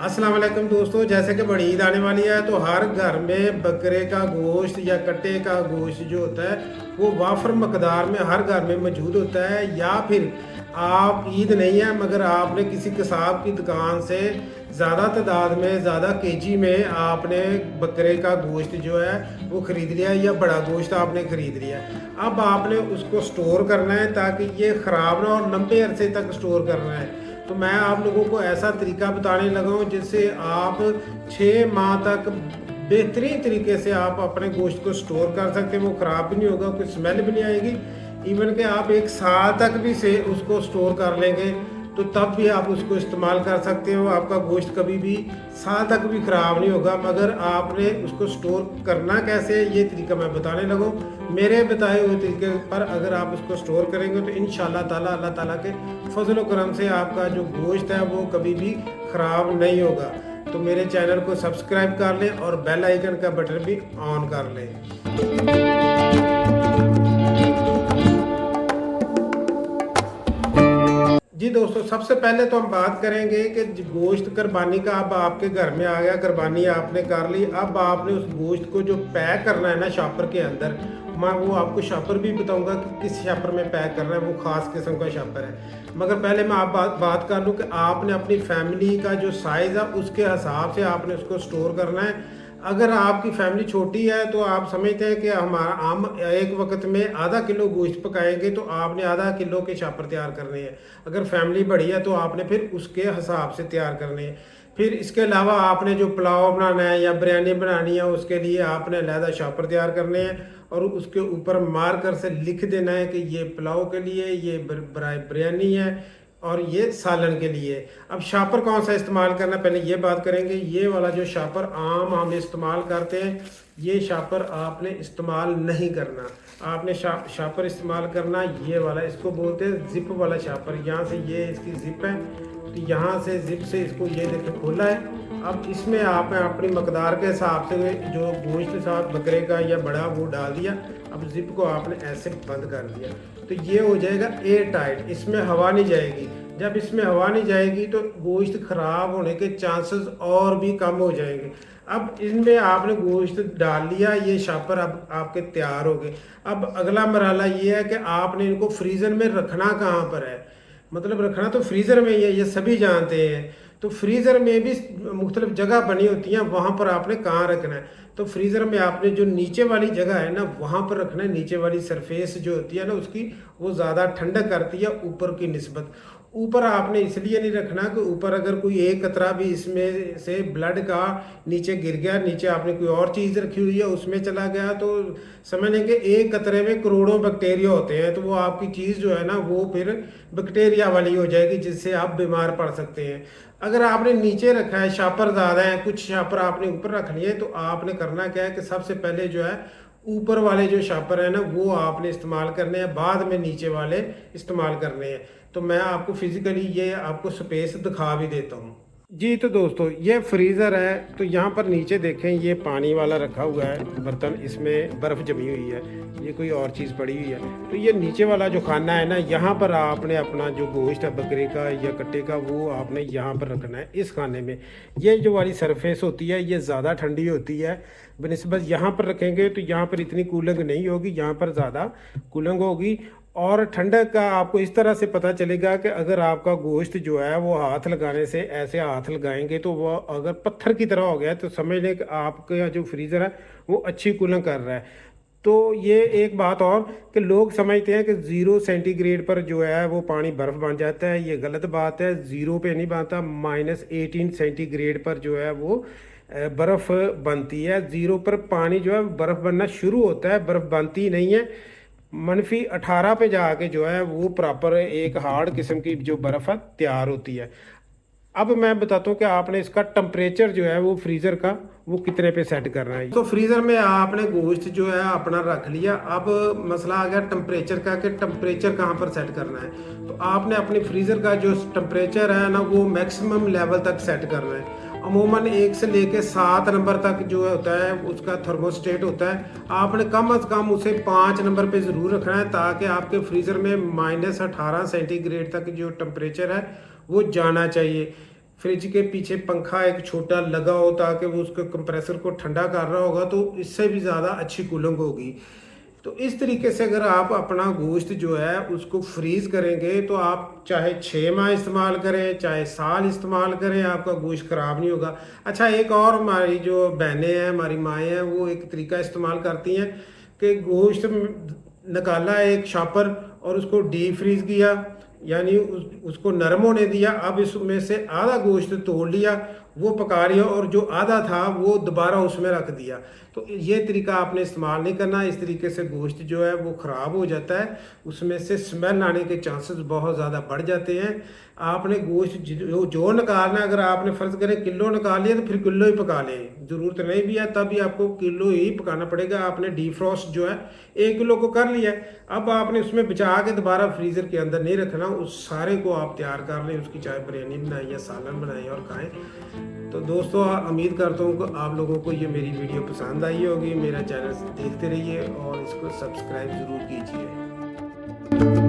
अस्सलाम वालेकुम दोस्तों, जैसे कि बड़ी ईद आने वाली है तो हर घर में बकरे का गोश्त या कट्टे का गोश्त जो होता है वो वाफर मकदार में हर घर में मौजूद होता है। या फिर आप ईद नहीं है मगर आपने किसी कसाब की दुकान से ज़्यादा तादाद में ज़्यादा केजी में आपने बकरे का गोश्त जो है वो ख़रीद लिया या बड़ा गोश्त आपने ख़रीद लिया। अब आपने उसको स्टोर करना है ताकि ये ख़राब ना और लंबे अरसे तक स्टोर करना है। तो मैं आप लोगों को ऐसा तरीका बताने लगा हूँ जिससे आप 6 माह तक बेहतरीन तरीके से आप अपने गोश्त को स्टोर कर सकते हैं। वो ख़राब भी नहीं होगा, कोई स्मेल भी नहीं आएगी। इवन कि आप 1 साल तक भी से उसको स्टोर कर लेंगे तो तब भी आप उसको इस्तेमाल कर सकते हो। आपका गोश्त कभी भी साल तक भी ख़राब नहीं होगा। मगर आपने उसको स्टोर करना कैसे है ये तरीका मैं बताने लगा हूँ। मेरे बताए हुए तरीके पर अगर आप उसको स्टोर करेंगे तो इंशाल्लाह ताला अल्लाह ताला के फजल व करम से आपका जो गोश्त है वो कभी भी ख़राब नहीं होगा। तो मेरे चैनल को सब्सक्राइब कर लें और बेल आइकन का बटन भी ऑन कर लें। जी दोस्तों, सबसे पहले तो हम बात करेंगे कि गोश्त कुर्बानी का अब आपके घर में आ गया, कुर्बानी आपने कर ली। अब आपने उस गोश्त को जो पैक करना है ना शॉपर के अंदर, मैं वो आपको शॉपर भी बताऊंगा कि किस शॉपर में पैक करना है, वो ख़ास किस्म का शॉपर है। मगर पहले मैं आप बात कर लूँ कि आपने अपनी फैमिली का जो साइज़ है उसके हिसाब से आपने उसको स्टोर करना है। अगर आपकी फैमिली छोटी है तो आप समझते हैं कि हम एक वक्त में आधा किलो गोश्त पकाएंगे तो आपने आधा किलो के शापर तैयार करने हैं। अगर फैमिली बड़ी है तो आपने फिर उसके हिसाब से तैयार करने हैं। फिर इसके अलावा आपने जो पुलाव बनाना है या बिरयानी बनानी है उसके लिए आपने अलहदा शापर तैयार करने हैं और उसके ऊपर मार्कर से लिख देना है कि ये पुलाव के लिए, ये बिरयानी है और ये सालन के लिए। अब शापर कौन सा इस्तेमाल करना पहले ये बात करेंगे। ये वाला जो शापर आम हम इस्तेमाल करते हैं ये शापर आपने इस्तेमाल नहीं करना। आपने शापर इस्तेमाल करना ये वाला, इसको बोलते हैं जिप वाला शापर। यहाँ से ये इसकी जिप है तो यहाँ से जिप से इसको ये देखिए खोला है। अब इसमें आपने अपनी मकदार के हिसाब से जो गोश्त साथ बकरे का या बड़ा वो डाल दिया। अब जिप को आपने ऐसे बंद कर दिया तो ये हो जाएगा एयर टाइट, इसमें हवा नहीं जाएगी। जब इसमें हवा नहीं जाएगी तो गोश्त ख़राब होने के चांसेस और भी कम हो जाएंगे। अब इनमें आपने गोश्त डाल लिया, ये शापर अब आपके तैयार हो गए। अब अगला मरहला ये है कि आपने इनको फ्रीज़र में रखना कहाँ पर है। मतलब रखना तो फ्रीज़र में ही है, ये सभी जानते हैं। तो फ्रीज़र में भी मुख्तलिफ जगह बनी होती हैं, वहाँ पर आपने कहाँ रखना है। तो फ्रीज़र में आपने जो नीचे वाली जगह है ना वहाँ पर रखना है। नीचे वाली सरफेस जो होती है ना उसकी वो ज़्यादा ठंडक करती है ऊपर की निस्बत। ऊपर आपने इसलिए नहीं रखना कि ऊपर अगर कोई एक कतरा भी इसमें से ब्लड का नीचे गिर गया, नीचे आपने कोई और चीज़ रखी हुई है उसमें चला गया तो समझ लें कि एक कतरे में करोड़ों बैक्टीरिया होते हैं। तो वो आपकी चीज़ जो है ना वो फिर बैक्टीरिया वाली हो जाएगी जिससे आप बीमार पड़ सकते हैं। अगर आपने नीचे रखा है, शापर ज़्यादा है, कुछ शापर आपने ऊपर रख लिए, तो आपने करना क्या है कि सबसे पहले जो है ऊपर वाले जो शापर है ना वो आपने इस्तेमाल करने हैं, बाद में नीचे वाले इस्तेमाल करने हैं। तो मैं आपको फिजिकली ये आपको स्पेस दिखा भी देता हूँ। जी तो दोस्तों, ये फ्रीज़र है तो यहाँ पर नीचे देखें ये पानी वाला रखा हुआ है बर्तन, इसमें बर्फ़ जमी हुई है, ये कोई और चीज़ पड़ी हुई है। तो ये नीचे वाला जो खाना है ना यहाँ पर आपने अपना जो गोश्त है बकरे का या कट्टे का वो आपने यहाँ पर रखना है इस खाने में। ये जो वाली सरफेस होती है ये ज़्यादा ठंडी होती है बनिस्बत यहाँ पर रखेंगे तो यहाँ पर इतनी कूलिंग नहीं होगी, यहाँ पर ज़्यादा कूलिंग होगी। और ठंडक का आपको इस तरह से पता चलेगा कि अगर आपका गोश्त जो है वो हाथ लगाने से ऐसे हाथ लगाएंगे तो वो अगर पत्थर की तरह हो गया तो समझ लें कि आपका जो फ्रीज़र है वो अच्छी कूलिंग कर रहा है। तो ये एक बात और कि लोग समझते हैं कि 0 सेंटीग्रेड पर जो है वो पानी बर्फ़ बन जाता है, ये गलत बात है। 0 पे नहीं बनता, -18 सेंटीग्रेड पर जो है वो बर्फ़ बनती है। 0 पर पानी जो है बर्फ़ बनना शुरू होता है, बर्फ़ बनती नहीं है। -18 पे जाके जो है वो प्रॉपर एक हार्ड किस्म की जो बर्फ़ है तैयार होती है। अब मैं बताता हूँ कि आपने इसका टेम्परेचर जो है वो फ्रीज़र का वो कितने पे सेट करना है। तो फ्रीज़र में आपने गोश्त जो है अपना रख लिया। अब मसला आ गया टेम्परेचर का कि टेम्परेचर कहाँ पर सेट करना है। तो आपने अपने फ्रीज़र का जो टेम्परेचर है ना वो मैक्सिमम लेवल तक सेट करना है। अमूमन 1 से लेके 7 नंबर तक जो होता है उसका थर्मोस्टेट होता है। आपने कम अज़ कम उसे 5 नंबर पे ज़रूर रखना है ताकि आपके फ्रीज़र में -18 सेंटीग्रेड तक जो टेम्परेचर है वो जाना चाहिए। फ्रिज के पीछे पंखा एक छोटा लगा हो ताकि वो उसके कंप्रेसर को ठंडा कर रहा होगा, तो इससे भी ज़्यादा अच्छी कूलिंग होगी। तो इस तरीके से अगर आप अपना गोश्त जो है उसको फ्रीज़ करेंगे तो आप चाहे 6 माह इस्तेमाल करें, चाहे साल इस्तेमाल करें, आपका गोश्त ख़राब नहीं होगा। अच्छा, एक और हमारी जो बहनें हैं, हमारी माएँ हैं, वो एक तरीका इस्तेमाल करती हैं कि गोश्त निकाला एक शॉपर और उसको डीप फ्रीज़ किया, यानी उसको नरम होने दिया। अब इसमें से आधा गोश्त तोड़ लिया, वो पका लिया, और जो आधा था वो दोबारा उसमें रख दिया। तो ये तरीका आपने इस्तेमाल नहीं करना। इस तरीके से गोश्त जो है वो ख़राब हो जाता है, उसमें से स्मेल आने के चांसेस बहुत ज़्यादा बढ़ जाते हैं। आपने गोश्त जो निकालना, अगर आपने फ़र्ज़ करें किलो निकाल लिया तो फिर किलो ही पका लें, ज़रूरत नहीं भी है तभी आपको किलो ही पकाना पड़ेगा। आपने डीफ्रॉस्ट जो है 1 किलो को कर लिया, अब आपने उसमें बचा के दोबारा फ्रीज़र के अंदर नहीं रखना, उस सारे को आप तैयार कर लें, उसकी चाहे बिरयानी बनाएं या सालन बनाएं और खाएं। तो दोस्तों, उम्मीद करता हूँ कि आप लोगों को ये मेरी वीडियो पसंद आई होगी। मेरा चैनल देखते रहिए और इसको सब्सक्राइब ज़रूर कीजिए।